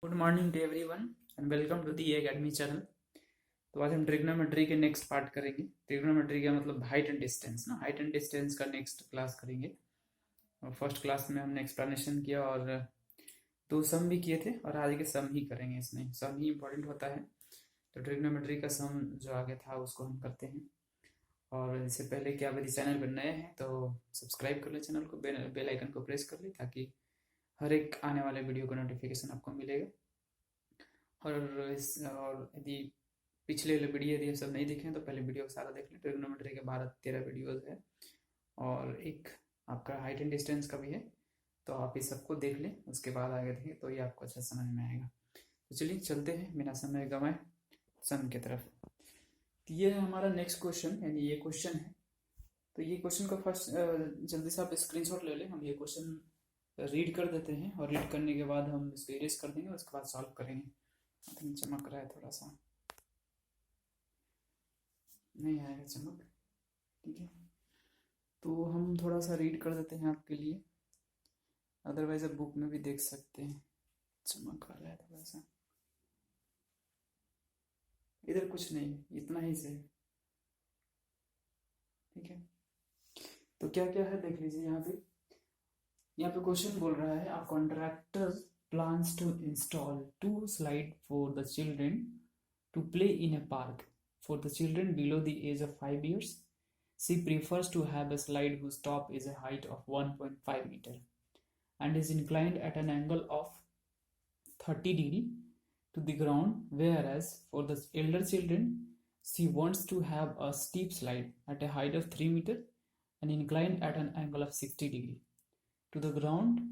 Good morning to everyone and welcome to the academy channel. तो आज हम trigonometry के नेक्स्ट पार्ट करेंगे। ट्रिग्नोमेट्री का मतलब हाइट एंड डिस्टेंस ना, हाइट एंड डिस्टेंस का नेक्स्ट क्लास करेंगे। और फर्स्ट क्लास में हमने एक्सप्लेनेशन किया और दो सम भी किए थे और आज के सम ही करेंगे। इसमें सम ही इंपॉर्टेंट होता है। तो ट्रिग्नोमेट्री का सम जो आगे था उसको हम करते हैं। और इससे पहले कि आप यदि चैनल पर नए हैं तो सब्सक्राइब कर ले चैनल को, बेल आइकन को प्रेस कर ले ताकि हर एक आने वाले वीडियो का नोटिफिकेशन आपको मिलेगा। और यदि पिछले वीडियो यदि सब नहीं देखें तो पहले वीडियो सारा देख लें। ट्रिग्नोमेट्री के 12-13 वीडियोज है और एक आपका हाइट एंड डिस्टेंस का भी है। तो आप इस सबको देख लें, उसके बाद आगे देखें तो ये आपको अच्छा समझ में आएगा। तो चलिए चलते हैं बिना समय गंवाए सम की तरफ। तो ये है हमारा नेक्स्ट क्वेश्चन, यानी ये क्वेश्चन है। तो ये क्वेश्चन का फर्स्ट जल्दी से आप स्क्रीनशॉट ले लें। हम ये क्वेश्चन रीड कर देते हैं और रीड करने के बाद हम इसको इरेज कर देंगे और उसके बाद सॉल्व करेंगे। चमक रहा है थोड़ा सा, नहीं आएगा चमक, ठीक है। तो हम थोड़ा सा रीड कर देते हैं आपके लिए, अदरवाइज आप बुक में भी देख सकते हैं। चमक आ रहा है थोड़ा सा, इधर कुछ नहीं, इतना ही सही, ठीक है। तो क्या क्या है देख लीजिए। यहाँ पे क्वेश्चन बोल रहा है, a contractor plans to install 2 slide for the children to play in a park for the children below the age of 5 years. She prefers to have a slide whose top is a height of 1.5 meter and is inclined at an angle of 30 degree to the ground, whereas for the elder children she wants to have a steep slide at a height of 3 meter and inclined at an angle of 60 degree to the ground.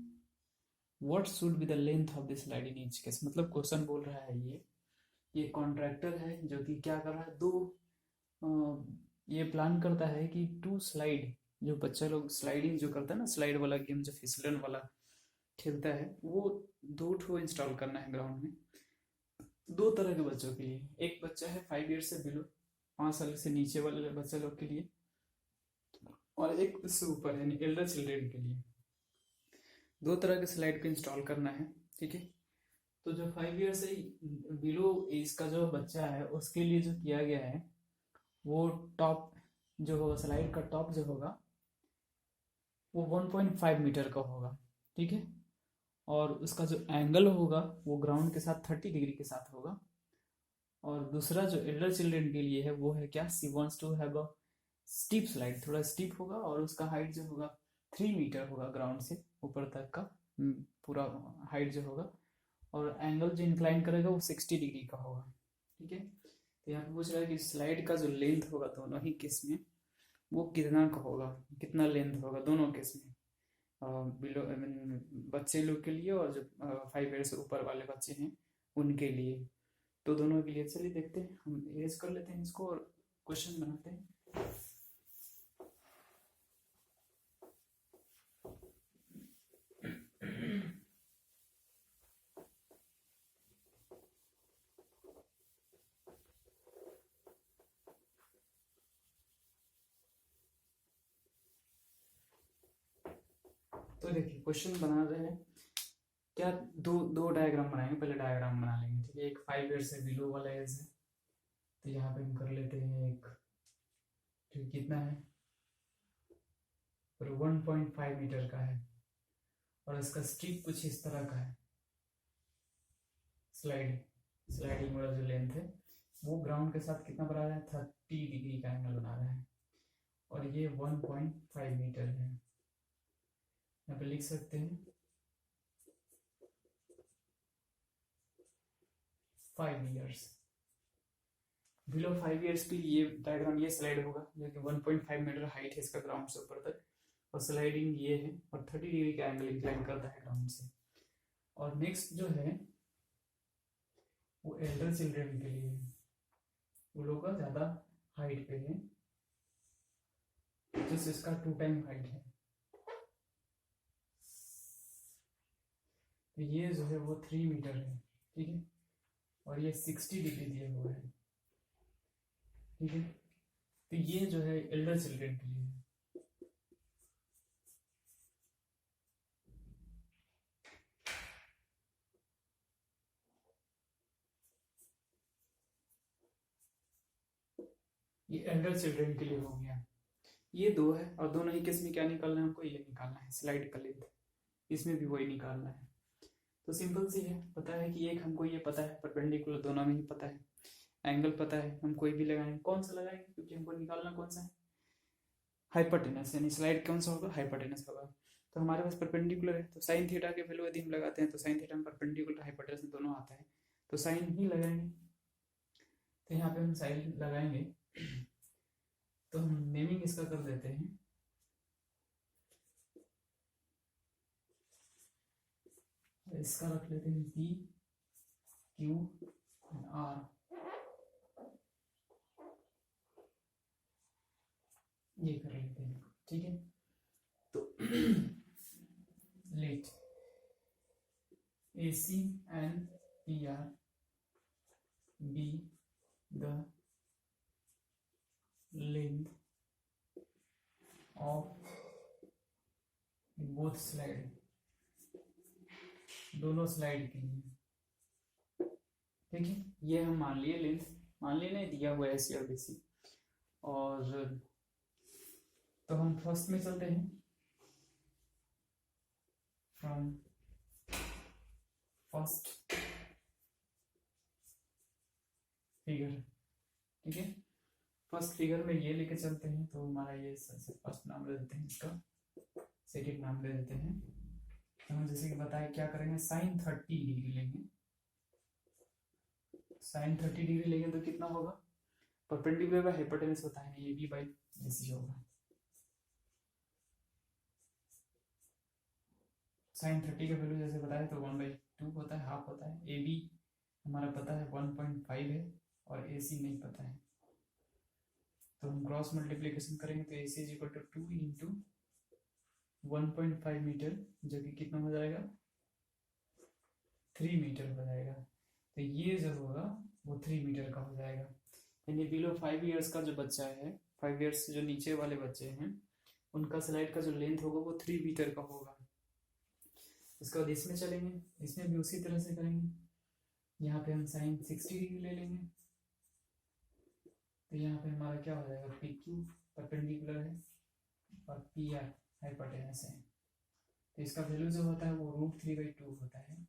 What should be the length of the slide in each case? मतलब question बोल रहा है ये contractor है जो कि क्या कर रहा है, ये प्लान करता है कि 2 स्लाइड, जो बच्चा लोग स्लाइडिंग जो करता है ना, स्लाइड वाला गेम जो फिसलन वाला खेलता है, वो 2 ठो इंस्टॉल करना है ग्राउंड में। 2 तरह के बच्चों के लिए, एक बच्चा है 5 ईयर से बिलो, 5 साल से नीचे वाले बच्चे लोग के लिए, और एक उससे ऊपर यानी एल्डर चिल्ड्रेन के लिए। 2 तरह के स्लाइड को इंस्टॉल करना है, ठीक है। तो जो 5 ईयर से बिलो एज का जो बच्चा है उसके लिए जो किया गया है, वो टॉप जो होगा, स्लाइड का टॉप जो होगा वो 1.5 मीटर का होगा, ठीक है। और उसका जो एंगल होगा वो ग्राउंड के साथ 30 डिग्री के साथ होगा। और दूसरा जो एल्डर चिल्ड्रन के लिए है वो है क्या, she wants to have a steep slide, थोड़ा स्टीप होगा और उसका हाइट जो होगा 3 मीटर होगा ग्राउंड से ऊपर तक का पूरा हाइट जो होगा, और एंगल जो इंक्लाइन करेगा वो 60 डिग्री का होगा, ठीक है। तो यहाँ पे पूछ रहा है कि स्लाइड का जो लेंथ होगा दोनों ही केस में वो कितना का होगा, कितना लेंथ होगा दोनों केस में, बिलो आई मीन बच्चे लोग के लिए और जो 5 ईयर से ऊपर वाले बच्चे हैं उनके लिए। तो दोनों के लिए चलिए देखते हैं, हम इरेज कर लेते हैं इसको और क्वेश्चन बनाते हैं। तो देखिए क्वेश्चन बना रहे हैं क्या, दो दो डायग्राम बनाएंगे। पहले डायग्राम बना लेंगे, ठीक है। एक 5 ईयर से बिलो वाला एज है, तो यहाँ पे हम कर लेते हैं एक, ठीक कितना है, और 1.5 मीटर का है और इसका स्ट्रिप कुछ इस तरह का है। स्लाइडिंग वाला जो लेंथ है वो ग्राउंड के साथ कितना बना रहा है, 30 डिग्री का एंगल बना रहा है, और ये 1.5 मीटर है। यहाँ पे लिख सकते हैं 5 ईयर्स, बिलो 5 ईयर्स के लिए डायग्राम ये स्लाइड होगा जो कि 1.5 मीटर हाइट है इसका ग्राउंड से ऊपर तक, और स्लाइडिंग ये है और 30 डिग्री का एंगल इंक्लाइन करता है ग्राउंड से। और नेक्स्ट जो है वो एल्डर चिल्ड्रन के लिए, वो लोग का ज्यादा हाइट पे है, जिस इसका 2 टाइम हाइट है। तो ये जो है वो 3 मीटर है, ठीक है, और ये 60 डिग्री दिया हुआ है, ठीक है। तो ये जो है एल्डर चिल्ड्रन के लिए, ये एल्डर चिल्ड्रन के लिए हो गया। ये दो है और दोनों ही केस में क्या निकालना है हमको, ये निकालना है स्लाइड का लेंथ, इसमें भी वही निकालना है। तो सिंपल सी है, पता है कि एक हमको ये पता है परपेंडिकुलर दोनों में ही पता है, एंगल पता है, हम कोई भी लगाएंगे, कौन सा लगाएंगे क्योंकि हमको निकालना कौन सा है, हाइपोटेनस, यानी स्लाइड कौन सा होगा, हाइपोटेनस होगा। तो हमारे पास परपेंडिकुलर है तो साइन थीटा के वैल्यू यदि हम लगाते हैं तो साइन थीटा में परपेंडिकुलर हाइपोटेनस दोनों आता है, तो साइन ही लगाएंगे। तो यहाँ पे हम साइन लगाएंगे तो हम नेमिंग इसका कर देते हैं इसका रख लेते हैं पी क्यू आर, ये कर लेते हैं, ठीक है। तो late AC and PR be the length of both slide, दोनों स्लाइड के लिए, ठीक है। ये हम मान लिए लेंथ, मान लिए नहीं दिया हुआ है AC और BC। और तो हम फर्स्ट में चलते हैं, फ्रॉम फर्स्ट फिगर, ठीक है। फर्स्ट फिगर में ये लेके चलते हैं तो हमारा ये फर्स्ट नाम ले देते हैं, इसका सेकेंड नाम ले देते हैं। तो हम जैसे कि बताए क्या करेंगे, साइन 30 डिग्री लेंगे, साइन 30 डिग्री लेंगे तो कितना होगा, परपेंडिकुलर बाय हाइपोटेनस होता है, ये भी बाई BC होगा। साइन 30 का वैल्यू जैसे बताया तो 1/2 होता है, हाफ होता है। AB हमारा पता है 1.5 है और AC नहीं पता है, तो हम क्रॉस मल्टीप्लीकेशन करेंगे तो AC is equal to 2 into 1.5 metre, जो कि कितना हो जाएगा, 3 मीटर हो जाएगा। तो ये जो होगा वो 3 मीटर का हो जाएगा, यानी बिलो 5 ईयर्स का जो बच्चा है, 5 ईयर्स से जो नीचे वाले बच्चे हैं, उनका स्लाइड का जो लेंथ होगा वो 3 मीटर का होगा। इसके बाद इसमें चलेंगे, इसमें भी उसी तरह से करेंगे। यहाँ पे हम साइन 60 डिग्री ले लेंगे, तो यहाँ पे हमारा क्या हो जाएगा, PQ परपेंडिकुलर है और PR हाइपोटेनस है, तो इसका वैल्यू जो होता है वो √3/2 होता है।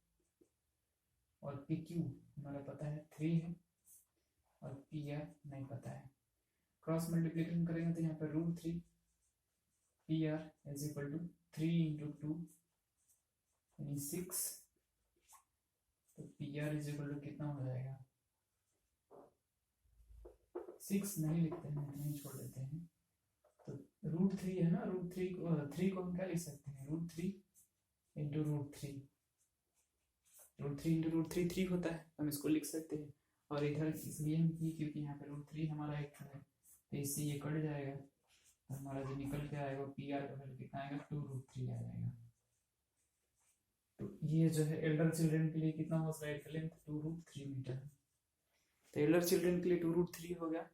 और PQ हमारा पता है 3 है और PR नहीं पता है। क्रॉस मल्टीप्लिकेशन करेंगे तो यहाँ पे √3 PR is equal to 3 into 2 यानी 6, तो PR इज इक्वल टू कितना हो जाएगा, 6 नहीं लिखते हैं, नहीं छोड़ देते हैं। तो √3 है ना, √3 को हम क्या लिख सकते हैं, √3 इंटू √3, √3 इंटू √3 3 होता है, हम इसको लिख सकते हैं। और इधर इसलिए हम की क्योंकि यहाँ पे √3 हमारा एक है, तो इससे ये कट जाएगा, तो हमारा जो निकल के आएगा PR का वैल्यू कितना आएगा, 2√3 आ जाएगा। तो ये जो है एल्डर चिल्ड्रन के लिए कितना हो स्लाइड का लेंथ, 2√3 मीटर। तो एल्डर चिल्ड्रन के लिए 2√3 हो गया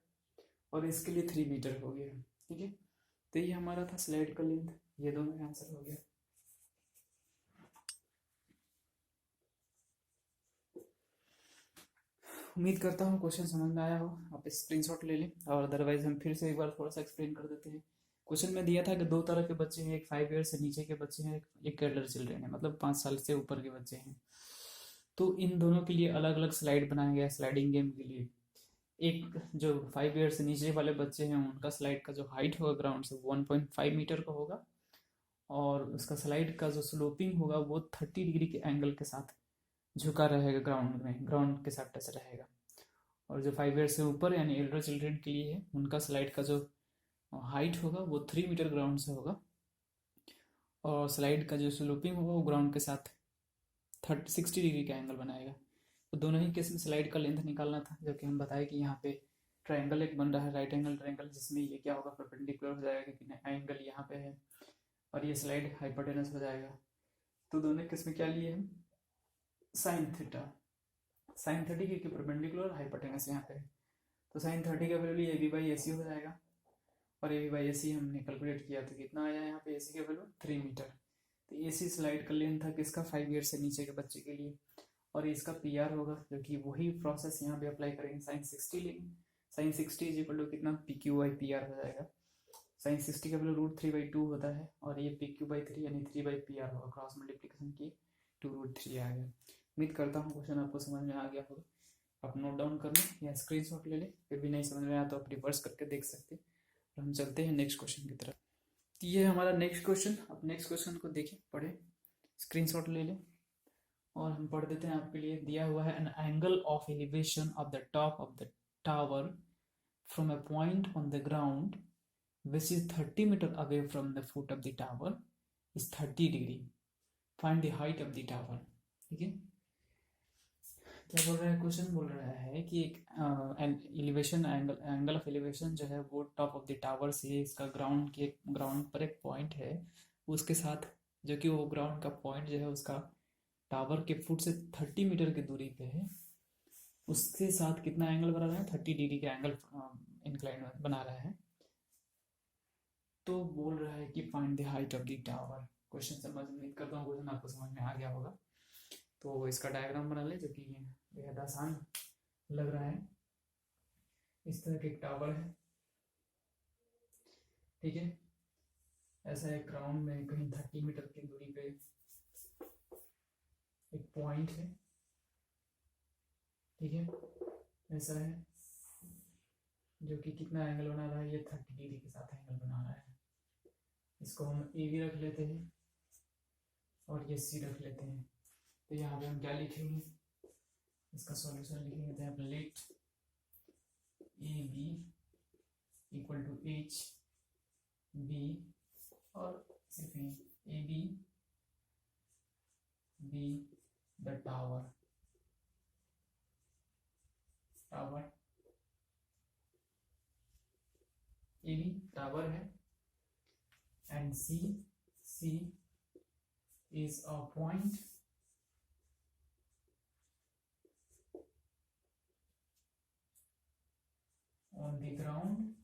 और इसके लिए 3 मीटर हो गया, ठीक है। तो ये हमारा था स्लाइड का लेंथ, ये दोनों आंसर हो गया। उम्मीद करता हूँ क्वेश्चन समझ में आया हो, आप स्क्रीनशॉट ले लें, और अदरवाइज हम फिर से एक बार थोड़ा सा एक्सप्लेन कर देते हैं। क्वेश्चन में दिया था कि 2 तरह के बच्चे हैं, एक 5 ईयर से नीचे के बच्चे हैं, एक एल्डर चिल्ड्रन है, मतलब 5 साल से ऊपर के बच्चे हैं। तो इन दोनों के लिए अलग अलग स्लाइड बनाया गया स्लाइडिंग गेम के लिए। एक जो 5 ईयर से नीचे वाले बच्चे हैं उनका स्लाइड का जो हाइट होगा ग्राउंड से 1.5 मीटर का होगा, और उसका स्लाइड का जो स्लोपिंग होगा वो 30 डिग्री के एंगल के साथ झुका रहेगा, ग्राउंड में ग्राउंड के साथ टच रहेगा। और जो 5 ईयर से ऊपर यानी एल्डर चिल्ड्रन के लिए है, उनका स्लाइड का जो हाइट होगा वो 3 मीटर ग्राउंड से होगा, और स्लाइड का जो स्लोपिंग होगा वो ग्राउंड के साथ 60 डिग्री का एंगल बनाएगा। तो दोनों ही केस में स्लाइड का लेंथ निकालना था, जो कि हम बताए कि यहाँ पे ट्राइंगल एक बन रहा है, राइट एंगल ट्राइंगल, जिसमें ये क्या होगा, परपेंडिकुलर हो जाएगा क्योंकि एंगल यहाँ पे है, और ये स्लाइड हाइपोटेनस हो जाएगा। तो दोनों केस में क्या लिए हम, साइन थीटा, साइन 30 क्योंकि परपेंडिकुलर हाइपोटेनस यहाँ पे है, तो साइन 30 का वैल्यू AB/AC हो जाएगा, और AB/AC हमने कैलकुलेट किया तो कितना आया यहाँ पे AC का वैल्यू 3 मीटर। तो AC स्लाइड का लेंथ था किसका, 5 ईयर से नीचे के बच्चे के लिए, और इसका PR होगा, जो कि वही प्रोसेस यहाँ पे अप्लाई करेंगे, साइन 60 लेंगे, साइन 60 इज इक्वल टू कितना, P Q by P R हो जाएगा। साइन 60 का वैल्यू √3/2 होता है और ये पी क्यू बाई 3 यानी 3/पी आर होगा, क्रॉस मल्टीप्लिकेशन की 2√3 आ गया। उम्मीद करता हूँ क्वेश्चन आपको समझ में आ गया होगा। आप नोट डाउन कर लें या स्क्रीनशॉट ले लें, फिर भी नहीं समझ में आया तो आप रिवर्स करके देख सकते हैं। और हम चलते हैं नेक्स्ट क्वेश्चन की तरफ। तो ये है हमारा नेक्स्ट क्वेश्चन। आप नेक्स्ट क्वेश्चन को देखें, पढ़ें, स्क्रीनशॉट ले लें और हम पढ़ देते हैं आपके लिए। दिया हुआ है, an angle of elevation of the top of the tower from a point on the ground which is 30 meter away from the foot of the tower is 30 degree. Find the height of the tower. ठीक है, क्या बोल रहा है question? बोल रहा है कि एक एलिवेशन एंगल ऑफ एलिवेशन जो है वो टॉप ऑफ द टावर से इसका ग्राउंड पर एक पॉइंट है, उसके साथ जो कि वो ग्राउंड का पॉइंट जो है उसका टावर के फुट से 30 मीटर की दूरी पे है, उसके साथ कितना एंगल बना रहा है? 30 डिग्री का एंगल इंक्लाइन बना रहा है। तो बोल रहा है कि find the height of the tower. Question समझ, उम्मीद करता हूँ क्वेश्चन आपको समझ में आ गया होगा। तो इसका डायग्राम बना ले, जो कि बेहद आसान लग रहा है। इस तरह के एक टावर है, ठीक है, ऐसा एक ग्राउंड में कहीं 30 मीटर की दूरी पे एक पॉइंट है, ठीक है, ऐसा है, जो कि कितना एंगल बना रहा है? ये 30 डिग्री के साथ एंगल बना रहा है। इसको हम ए भी रख लेते हैं और ये सी रख लेते हैं। तो यहाँ पे हम क्या लिखेंगे? इसका सॉल्यूशन लिखेंगे। तो यहाँ पे let A B equal to H B, और सिर्फ A B B the tower A B tower है, and C is a point on the ground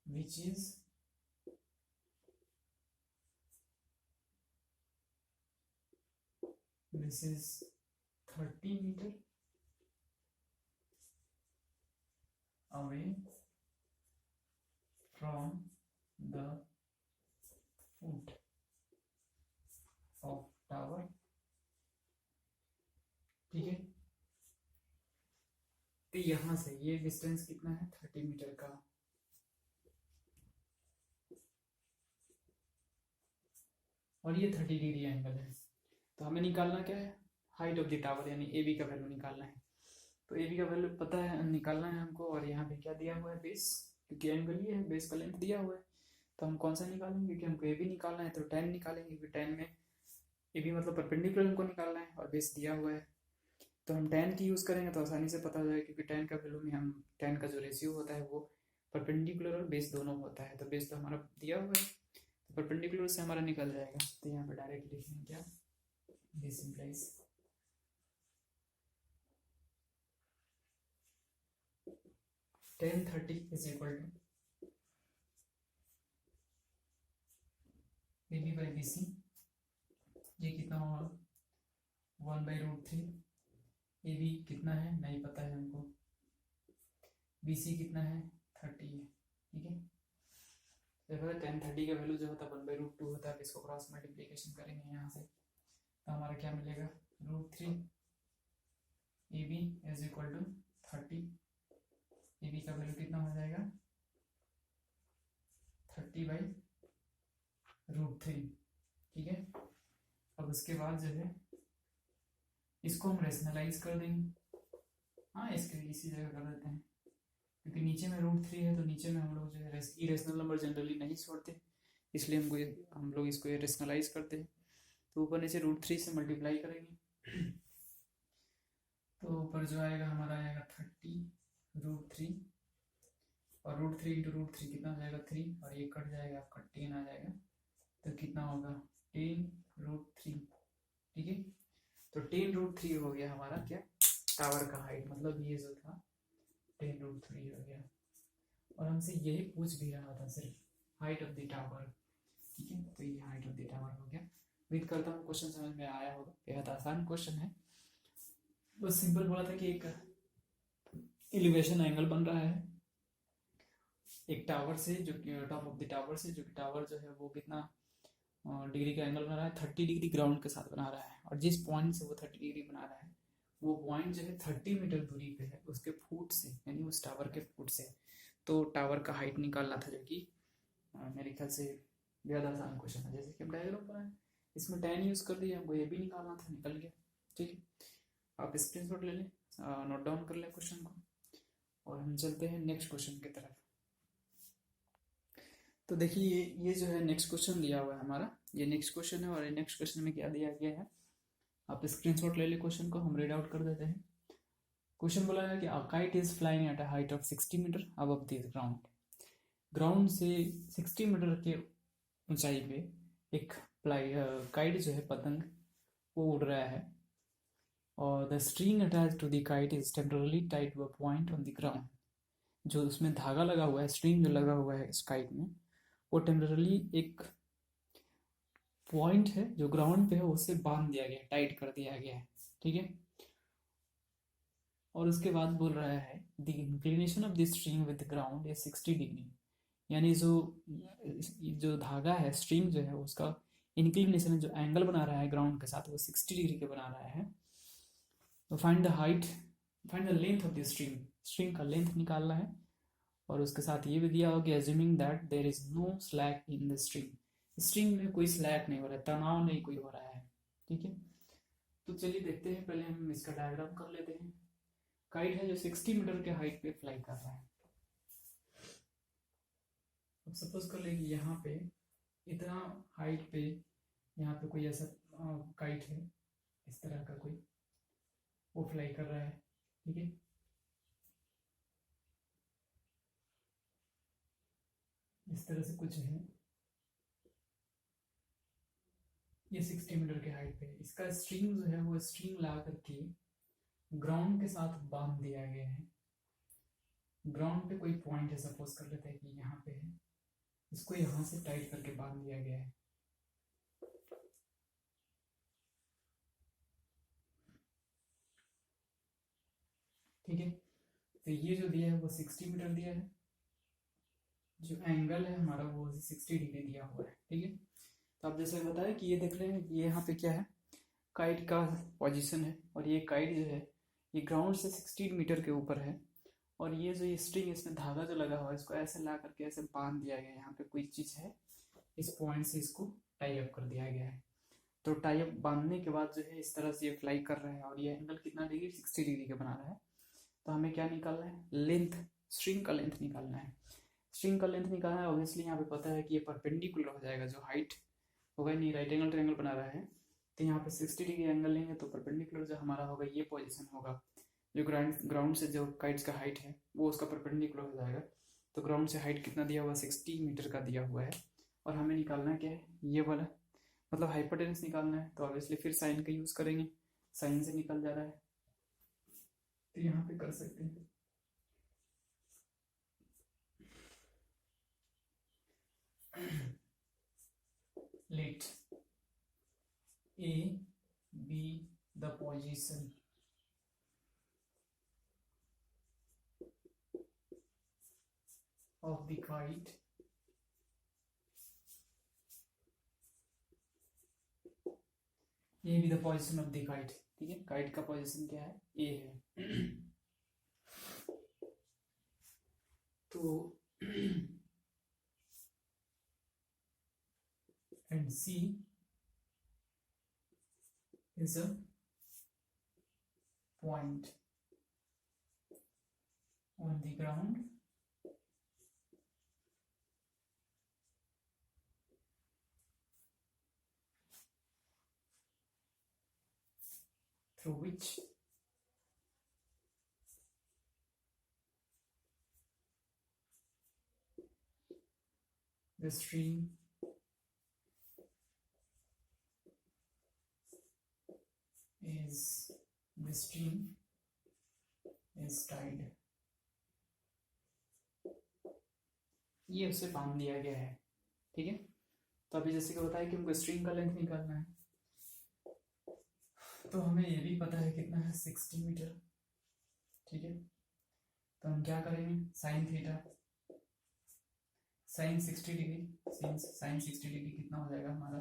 which is this is 30 meter away from the foot of tower, ठीक है। तो यहां से ये distance कितना है? 30 मीटर का। और ये 30 डिग्री एंगल है। तो हमें निकालना क्या है? हाइट ऑफ द टावर, यानी ए बी का वैल्यू निकालना है। तो ए बी का वैल्यू पता है, निकालना है हमको। और यहाँ पे क्या दिया हुआ है? बेस, क्योंकि एंगल ये है, बेस का लेंथ दिया हुआ है। तो हम कौन सा निकालेंगे? क्योंकि हमको ए बी निकालना है तो tan निकालेंगे, क्योंकि tan में ए बी मतलब परपेंडिकुलर हमको निकालना है और बेस दिया हुआ है। तो हम tan की यूज़ करेंगे तो आसानी से पता हो जाएगा, क्योंकि tan का वैल्यू में हम tan का जो रेशियो होता है वो परपेंडिकुलर और बेस दोनों होता है। तो बेस तो हमारा दिया हुआ है, तो परपेंडिकुलर से हमारा निकल जाएगा। तो यहाँ पर डायरेक्ट लिखेंगे क्या? This implies tan 30 is equal to A B by B C. ये कितना होगा? 1/√3। ए बी कितना है? नहीं पता है हमको। बी सी कितना है? 30 है, ठीक है। देखो tan 30 का वैल्यू जो होता है 1/√2 होता है। इसको क्रॉस मल्टीप्लिकेशन करेंगे यहाँ से, तो हमारा क्या मिलेगा? √3 A B is equal to 30। A B का वैल्यू कितना हो जाएगा? 30/√3, ठीक है। अब उसके बाद जो है इसको हम रेशनलाइज कर देंगे। हाँ, इसके इसी जगह कर देते हैं, क्योंकि नीचे में √3 है तो नीचे में हम लोग जो है इरेशनल नंबर जनरली नहीं छोड़ते, इसलिए हम लोग इसको रेशनलाइज करते हैं। तो ऊपर नीचे √3 से मल्टीप्लाई करेंगे तो ऊपर जो आएगा हमारा आएगा 30√3, और √3 इंटू √3 कितना हो जाएगा? 3, और ये कट जाएगा, आपका 10 आ जाएगा। तो कितना होगा? 10√3, ठीक है। तो 10√3 हो गया हमारा क्या? टावर का हाइट, मतलब ये जो था 10√3 हो गया। और हमसे यही पूछ भी रहा था, सिर्फ हाइट ऑफ द टावर, ठीक है। तो ये हाइट ऑफ द टावर हो गया। उम्मीद करता हूँ क्वेश्चन समझ में आया होगा। बेहद आसान क्वेश्चन है। बस सिंपल बोला था कि एक एलिवेशन एंगल बन रहा है एक टावर से, जो कि टॉप ऑफ द टावर से, जो कि टावर जो है वो कितना डिग्री का एंगल बना रहा है, 30 डिग्री ग्राउंड के साथ बना रहा है। और जिस पॉइंट से वो 30 डिग्री बना रहा है वो पॉइंट जो है 30 मीटर दूरी पे है उसके फुट से, यानी उस टावर के फुट से। तो टावर का हाइट निकालना था, जो कि मेरे ख्याल से बेहद आसान क्वेश्चन है। जैसे कि हम डायग्राम बनाए, इसमें tan यूज़ कर दिया, हमको ये भी निकालना था, निकल गया। ठीक है, आप स्क्रीनशॉट ले लें, नोट डाउन कर लें क्वेश्चन को, और हम चलते हैं नेक्स्ट क्वेश्चन की तरफ। तो देखिए ये जो है नेक्स्ट क्वेश्चन दिया हुआ है हमारा, ये नेक्स्ट क्वेश्चन है। और ये नेक्स्ट क्वेश्चन में क्या दिया गया है, आप स्क्रीनशॉट ले लें क्वेश्चन को, हम रीड आउट कर देते हैं। क्वेश्चन बोला है कि a kite is flying at a height of 60 metre above the ground. Ground से 60 मीटर के ऊंचाई पे एक काइट जो है, पतंग, वो उड़ रहा है। और the string attach to the kite is temporarily tied to a point on the ground. जो उसमें धागा लगा हुआ है, स्ट्रिंग जो लगा हुआ है इस काइट में, वो टेम्परली एक पॉइंट है जो ग्राउंड पे है उससे बांध दिया गया, टाइट कर दिया गया है। ठीक है, और उसके बाद बोल रहा है the inclination of the string with ground is 60 degree. यानी जो धागा है, स्ट्रिंग जो है, उसका इंक्लिनेशन, जो एंगल बना रहा है ग्राउंड के साथ, वो 60 डिग्री के बना रहा है। तो find the height, find the length of the string, string का लेंथ निकालना है। और उसके साथ ये भी दिया हो कि assuming that there is no slack in the string, string में कोई स्लैक नहीं हो रहा है, तनाव नहीं कोई हो रहा है। ठीक है, तो चलिए देखते हैं, पहले हम इसका डायग्राम कर लेते हैं। काइट है जो 60 मीटर के हाइट पे फ्लाई कर रहा है। अब सपोज कर ले कि यहाँ पे इतना हाइट पे, यहाँ पे कोई ऐसा काइट है, इस तरह का कोई, वो फ्लाई कर रहा है। ठीक है, इस तरह से कुछ है, ये 60 मीटर के हाइट पे। इसका स्ट्रिंग जो है वो स्ट्रिंग ला करके ग्राउंड के साथ बांध दिया गया है। ग्राउंड पे कोई पॉइंट है, सपोज कर लेते हैं कि यहाँ पे है, इसको यहाँ से टाइट करके बांध दिया गया है। ठीक है, तो ये जो दिया है वो 60 मीटर दिया है, जो एंगल है हमारा वो 60 डिग्री दिया हुआ है। ठीक है, तो आप जैसे बताया कि ये देख रहे हैं, ये यहाँ पे क्या है, काइट का पोजीशन है। और ये काइट जो है ये ग्राउंड से 60 मीटर के ऊपर है। और ये जो ये स्ट्रिंग, इसमें धागा जो लगा हुआ है, इसको ऐसे ला करके ऐसे बांध दिया गया है। यहाँ पे कोई चीज़ है, इस पॉइंट से इसको टाई अप कर दिया गया है। तो टाई अप बांधने के बाद जो है इस तरह से ये फ्लाई कर रहा है, और ये एंगल कितना डिग्री, 60 डिग्री का बना रहा है। तो हमें क्या निकालना है, लेंथ, स्ट्रिंग का लेंथ निकालना है। स्ट्रिंग का लेंथ निकालना है, ऑब्वियसली यहाँ पे पता है कि ये परपेंडिकुलर हो जाएगा, जो हाइट होगा, नहीं राइट एंगल ट्रायंगल बना रहा है, तो यहाँ पे 60 डिग्री एंगल लेंगे तो परपेंडिकुलर जो हमारा होगा ये पोजीशन होगा। जो ग्राउंड से जो काइट्स का हाइट है वो उसका परपेंडिकुलर हो जाएगा। तो ग्राउंड से हाइट कितना दिया हुआ, 60 मीटर का दिया हुआ है। और हमें निकालना क्या है, ये वाला, मतलब हाइपोटेनस निकालना है। तो ऑब्वियसली फिर साइन का यूज़ करेंगे, साइन से निकल जा रहा है, तो यहाँ पे कर सकते हैं। Let A be the position of the kite A be the position of the kite। ठीक है, काइट का पोजीशन क्या है, ए है। तो and C is a point on the ground through which the stream is tied। ये उसे बांध दिया गया है। ठीक है, तो अभी जैसे कि बताया कि हमको स्ट्रिंग का लेंथ निकालना है। तो हमें ये भी पता है कितना है 60 मीटर। ठीक है, तो हम क्या करेंगे, sine theta sine 60 degree, sine 60 degree कितना हो जाएगा हमारा,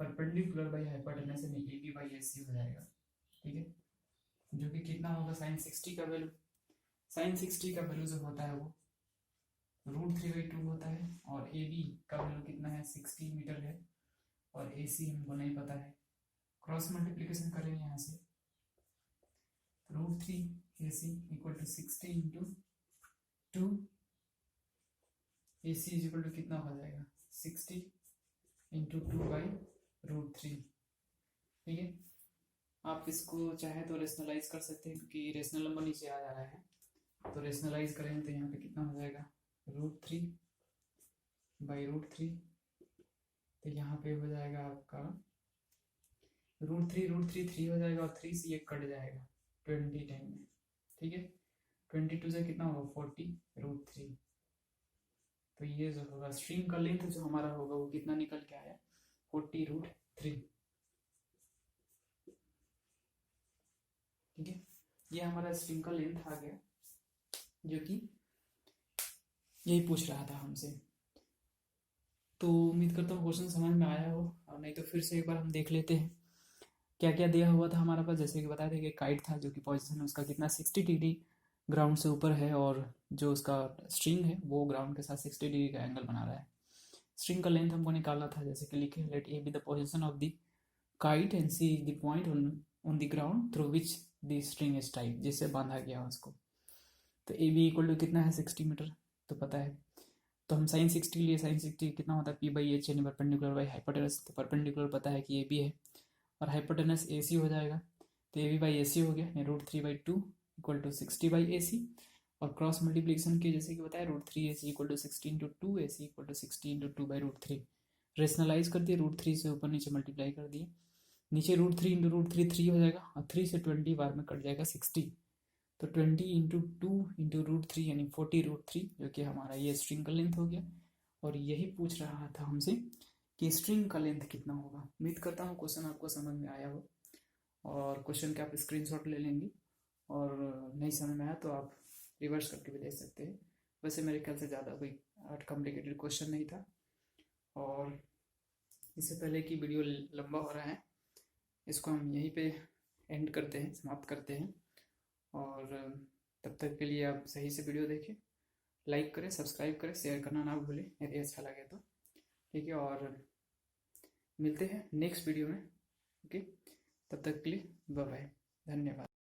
परपेंडिकुलर बाई हाइपोटेनस यानी A B by S C हो जाएगा। ठीक है, जो कि कितना होगा, साइन 60 का वैल्यू, साइन 60 का वैल्यू जो होता है वो √3/2 होता है, और ए बी का वैल्यू कितना है 60 मीटर है, और ए सी हमको नहीं पता है। क्रॉस मल्टीप्लीकेशन करेंगे यहाँ से, √3 AC equal to 60 into 2, AC is equal to कितना हो जाएगा 60 इंटू 2/√3। ठीक है, आप इसको चाहे तो रेशनलाइज कर सकते हैं, क्योंकि रेशनल नंबर नीचे आ जा रहा है, तो रेशनलाइज करेंगे तो यहाँ पे कितना हो जाएगा √3/√3। तो यहाँ पे हो जाएगा आपका √3 3 हो जाएगा, और 3 से ये कट जाएगा 20 टाइम में। ठीक है, 22 से कितना होगा 40√3। तो ये जो होगा स्ट्रिंग का लेंथ जो हमारा होगा वो कितना निकल के आया 40√3। ठीक है, ये हमारा स्ट्रिंग का लेंथ आ गया, जो कि यही पूछ रहा था हमसे। तो उम्मीद करता हूँ क्वेश्चन समझ में आया हो, और नहीं तो फिर से एक बार हम देख लेते हैं क्या क्या दिया हुआ था हमारे पास। जैसे कि बताया था कि काइट था, जो कि पोजीशन उसका कितना 60 डिग्री ग्राउंड से ऊपर है, और जो उसका स्ट्रिंग है वो ग्राउंड के साथ 60 डिग्री का एंगल बना रहा है। स्ट्रिंग का लेंथ हमको निकालना था, जैसे कि लिखे let A B the position of the kite and C the point on the ground through which the string is tied, जिससे बांधा गया उसको। तो ए बी इक्वल टू कितना है 60 मीटर, तो पता है। तो हम साइन 60 लिए, साइन 60 कितना होता है P/H यानी परपेंडिकुलर बाई हाइपोटेनस। तो परपेंडिकुलर पता है कि ए बी है, और हाइपोटेनस ए सी हो जाएगा, तो ए बी बाई ए सी हो गया, √3/2 इक्वल टू 60/AC। और क्रॉस मल्टीप्लिकेशन की जैसे कि बताया √3AC equal to 60 into 2AC equal to 60 into 2/√3। Rationalise कर दिए, √3 से ऊपर नीचे मल्टीप्लाई कर दिए, नीचे √3 इंटू √3 3 हो जाएगा, और 3 से 20 बार में कट जाएगा 60। तो 20 इंटू 2 इंटू √3 यानी 40√3, जो कि हमारा ये स्ट्रिंग का लेंथ हो गया। और यही पूछ रहा था हमसे कि स्ट्रिंग का लेंथ कितना होगा। उम्मीद करता हूँ क्वेश्चन आपको समझ में आया हो, और क्वेश्चन के आप स्क्रीनशॉट ले लेंगे, और नहीं समझ में आया तो आप रिवर्स करके भी देख सकते हैं। वैसे मेरे ख्याल से ज़्यादा कोई कॉम्प्लिकेटेड क्वेश्चन नहीं था। और इससे पहले कि वीडियो लंबा हो रहा है, इसको हम यहीं पे एंड करते हैं, समाप्त करते हैं। और तब तक के लिए आप सही से वीडियो देखें, लाइक करें, सब्सक्राइब करें, शेयर करना ना भूलें यदि अच्छा लगे तो। ठीक है, और मिलते हैं नेक्स्ट वीडियो में। ओके, तब तक के लिए बाय बाय, धन्यवाद।